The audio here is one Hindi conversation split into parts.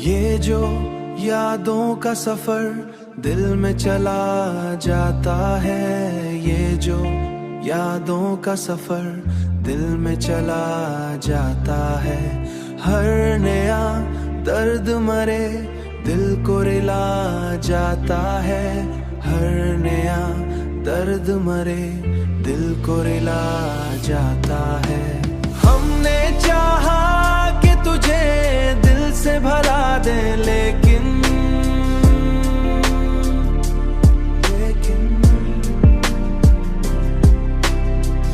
ये जो यादों का सफर दिल में चला जाता है, ये जो यादों का सफर दिल में चला जाता है। हर नया दर्द मरे दिल को रिला जाता है, हर नया दर्द मरे दिल को रिला जाता है। हमने चाहा कि तुझे दिल से भला दे, लेकिन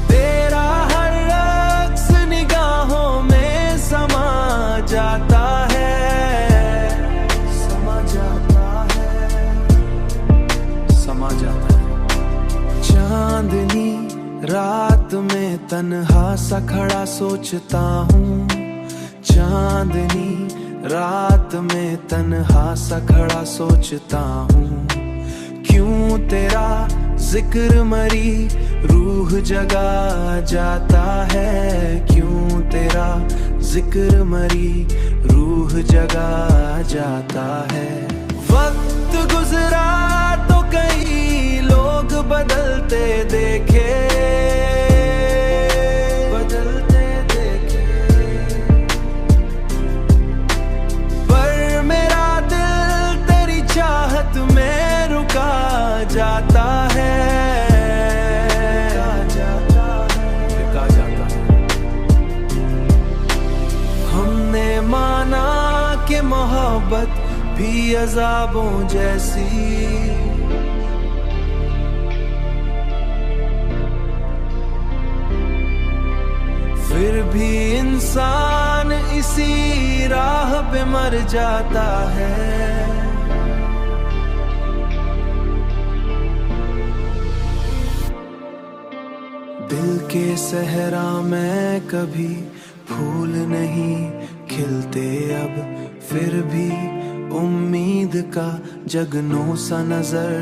तेरा हर रक्स निगाहों में समा जाता है, समा जाता है, समा जाता है। चांदनी रात में तन्हा सा खड़ा सोचता हूँ, चांदनी रात में तन्हा सा खड़ा सोचता हूँ। क्यों तेरा जिक्र मरी रूह जगा जाता है, क्यों तेरा जिक्र मरी रूह जगा जाता है। वक्त गुजरा तो कई लोग बदलते देखे, बदलते देखे, पर मेरा दिल तेरी चाहत में रुका जाता है, रुका जाता है। हमने माना कि मोहब्बत भी अज़ाबों जैसी, फिर भी इंसान इसी राह पे मर जाता है। दिल के सहरा में कभी फूल नहीं खिलते अब, फिर भी उम्मीद का जगनों सा नजर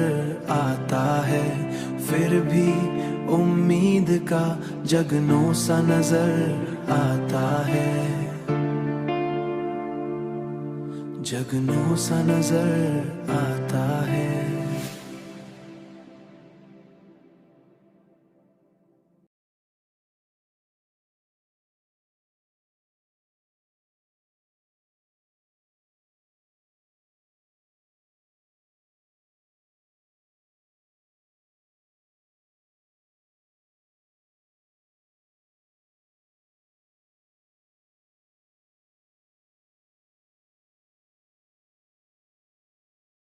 आता है, फिर भी उम्मीद का जगनों सा नजर आता है, जगनों सा नजर आता है।